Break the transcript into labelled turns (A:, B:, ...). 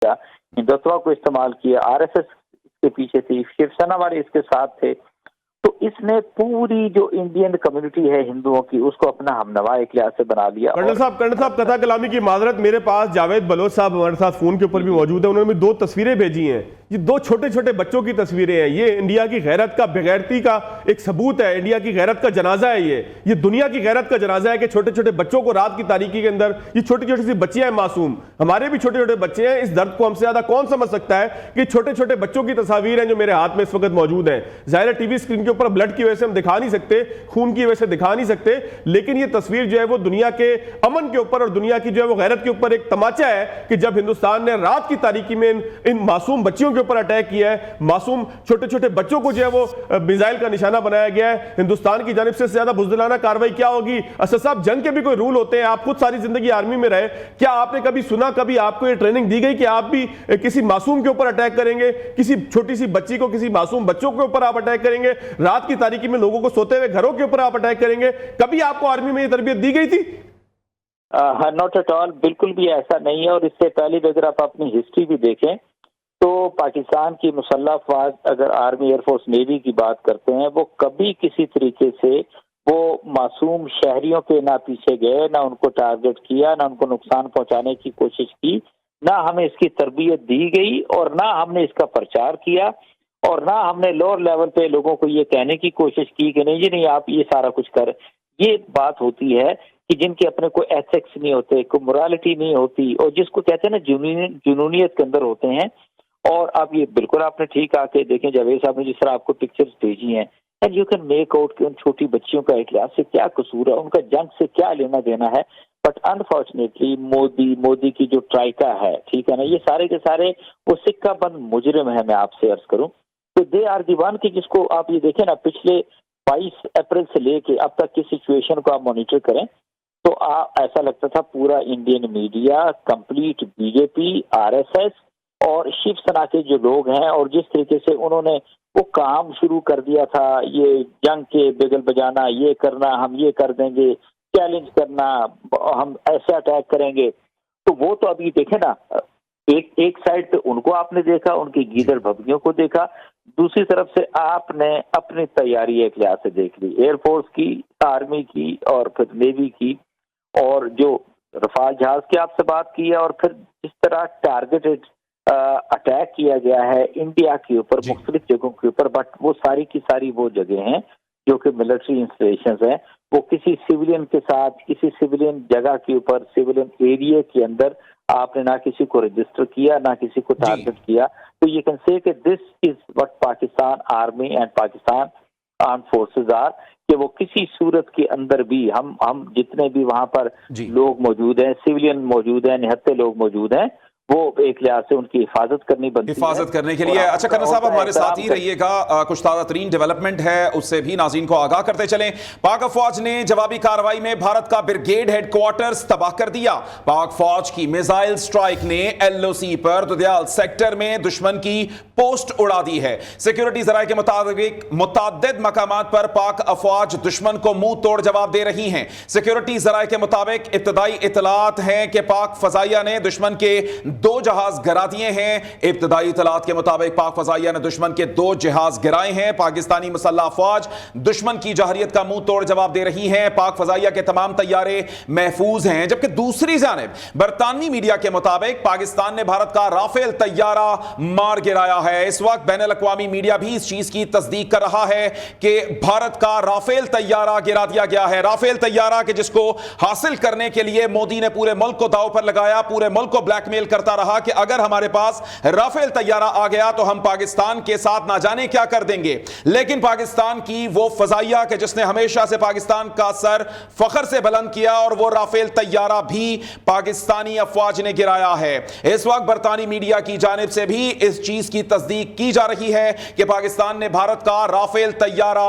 A: किया, हिंदुत्व को इस्तेमाल किया, आरएसएस के पीछे थी, शिवसेना वाले इसके साथ थे। तो इसने पूरी जो इंडियन कम्युनिटी है हिंदुओं की, उसको अपना हमनवा एक लिहाज से बना दिया।
B: कर्नल साहब कथा कलामी की माजरत, मेरे पास जावेद बलोच साहब हमारे साथ फोन के ऊपर भी मौजूद है। उन्होंने भी 2 तस्वीरें भेजी हैं। ये 2 छोटे छोटे बच्चों की तस्वीरें हैं। ये इंडिया की गैरत का, बेगैरती का एक सबूत है। इंडिया की गैरत का जनाजा है। ये दुनिया की गैरत का जनाजा है कि छोटे छोटे बच्चों को रात की तारीकी के अंदर, ये छोटी छोटी सी बच्चियां हैं मासूम, हमारे भी छोटे छोटे बच्चे हैं। इस दर्द को हमसे ज्यादा कौन समझ सकता है कि छोटे छोटे बच्चों की तस्वीर हैं जो मेरे हाथ में इस वक्त मौजूद हैं। जाहिर है टीवी स्क्रीन के ऊपर ब्लड की वजह से हम दिखा नहीं सकते, खून की वजह से दिखा नहीं सकते, लेकिन ये तस्वीर जो है वो दुनिया के अमन के ऊपर और दुनिया की जो है वो गैरत के ऊपर एक तमाचा है कि जब हिंदुस्तान ने रात की तारीकी में इन मासूम बच्चियों के ऊपर अटैक किया है, मासूम छोटे छोटे बच्चों को जो है वो मिसाइल का निशाना बनाया गया है। हिंदुस्तान की जानिब से ज्यादा बुज़दिलाना कार्रवाई क्या होगी? असद साहब, जंग के भी कोई रूल होते हैं। आप खुद सारी जिंदगी आर्मी में रहे, क्या आपने कभी सुना, कभी आपको ये ट्रेनिंग दी गई कि आप भी किसी मासूम के ऊपर अटैक करेंगे, किसी छोटी सी बच्ची को, किसी मासूम बच्चों के ऊपर आप अटैक करेंगे, रात की तारीकी में लोगों को सोते हुए घरों के ऊपर आप अटैक करेंगे? कभी आपको आर्मी में ये तरबियत दी गई थी?
A: नॉट एट ऑल, बिल्कुल भी ऐसा नहीं है। और इससे पहले भी अगर आप अपनी हिस्ट्री भी देखें तो पाकिस्तान की मुसल्लह अफवाज, अगर आर्मी, एयरफोर्स, नेवी की बात करते हैं, वो कभी किसी तरीके से वो मासूम शहरियों के ना पीछे गए, ना उनको टारगेट किया, ना उनको नुकसान पहुंचाने की कोशिश की, ना हमें इसकी तरबियत दी गई, और ना हमने इसका प्रचार किया, और ना हमने लोअर लेवल पे लोगों को ये कहने की कोशिश की कि नहीं जी नहीं आप ये सारा कुछ कर। ये बात होती है कि जिनके अपने कोई एथिक्स नहीं होते, कोई मोरालिटी नहीं होती, और जिसको कहते हैं ना जुनूनियत के अंदर होते हैं। और अब ये बिल्कुल आपने ठीक आके देखें, जावेद साहब ने जिस तरह आपको पिक्चर्स भेजी हैं, and you can make out कि उन छोटी बच्चियों का एक लिहाज से क्या कसूर है, उनका जंग से क्या लेना देना है। बट अनफॉर्चुनेटली मोदी की जो ट्राइका है, ठीक है ना, ये सारे के सारे वो सिक्का बंद मुजरिम है। मैं आपसे अर्ज करूं तो दे आर दी वन की जिसको आप ये देखें ना, पिछले 22 अप्रैल से लेके अब तक की सिचुएशन को आप मॉनिटर करें तो ऐसा लगता था पूरा Indian media, complete BJP, RSS और शिवसेना के जो लोग हैं, और जिस तरीके से उन्होंने वो काम शुरू कर दिया था, ये जंग के बिगल बजाना, ये करना, हम ये कर देंगे, चैलेंज करना, हम ऐसे अटैक करेंगे। तो वो तो अभी देखे ना, एक साइड पे उनको आपने देखा, उनकी गीदड़ भभकियों को देखा, दूसरी तरफ से आपने अपनी तैयारी एक लिहाज से देख ली, एयरफोर्स की, आर्मी की, और फिर नेवी की, और जो रफाल जहाज की आपसे बात की है, और फिर जिस तरह टारगेटेड अटैक किया गया है इंडिया के ऊपर मुख्तलिफ जगहों के ऊपर। बट वो सारी की सारी वो जगह हैं जो कि मिलिट्री इंस्टॉलेशंस हैं, वो किसी सिविलियन के साथ, किसी सिविलियन जगह के ऊपर, सिविलियन एरिया के अंदर आपने ना किसी को रजिस्टर किया, ना किसी को टारगेट किया। तो यू कैन से कि this is what Pakistan army and Pakistan armed forces are, कि वो किसी सूरत के अंदर भी हम जितने भी वहां पर लोग मौजूद हैं, सिविलियन मौजूद हैं, निहत्ते लोग मौजूद हैं, वो एक लिहाज से उनकी हिफाजत करनी बनती है,
C: हिफाजत करने के लिए। अच्छा कर्नल साहब, हमारे साथ ही रहिएगा, कुछ ताज़ा तरीन डेवलपमेंट है उससे भी नाज़रीन को आगाह करते चलें। पाक फौज ने जवाबी कार्रवाई में भारत का ब्रिगेड हेडक्वार्टर्स तबाह कर दिया। पाक फौज की मिसाइल स्ट्राइक ने एलओसी पर दुदियाल सेक्टर में दुश्मन की पोस्ट उड़ा दी है। सिक्योरिटी जराये के मुताबिक मुतअद्दिद मकामात पर पाक अफवाज दुश्मन को मुंह तोड़ जवाब दे रही हैं। सिक्योरिटी जराये के मुताबिक इब्तदाई इतलात हैं कि पाक फजाइया ने दुश्मन के 2 जहाज गिरा दिए हैं। इब्तदाई इतलात के मुताबिक पाक फजाइया ने दुश्मन के 2 जहाज गिराए हैं। पाकिस्तानी मुसल्लह अफवाज दुश्मन की जहरियत का मुंह तोड़ जवाब दे रही हैं। पाक फजाइया के तमाम तैयारे महफूज हैं। जबकि दूसरी जानिब बरतानवी मीडिया के मुताबिक पाकिस्तान ने भारत का राफेल तैयारा मार गिराया है। इस वक्त बैनुल अक़वामी मीडिया भी इस चीज की तस्दीक कर रहा है कि भारत का राफेल तैयारा गिरा दिया गया है। राफेल तैयारा के जिसको हासिल करने के लिए मोदी ने पूरे मुल्क को दांव पर लगाया, पूरे मुल्क को ब्लैकमेल करता रहा कि अगर हमारे पास राफेल तैयारा आ गया तो हम पाकिस्तान के साथ ना जाने क्या कर देंगे। लेकिन पाकिस्तान की वो फजाइया के जिसने हमेशा से पाकिस्तान का सर फख्र से बुलंद किया, और वो राफेल तैयारा भी पाकिस्तानी अफवाज ने गिराया है। इस वक्त बरतानी मीडिया की जानिब से भी इस चीज की तस्दीक की जा रही है कि पाकिस्तान ने भारत का राफेल तैयारा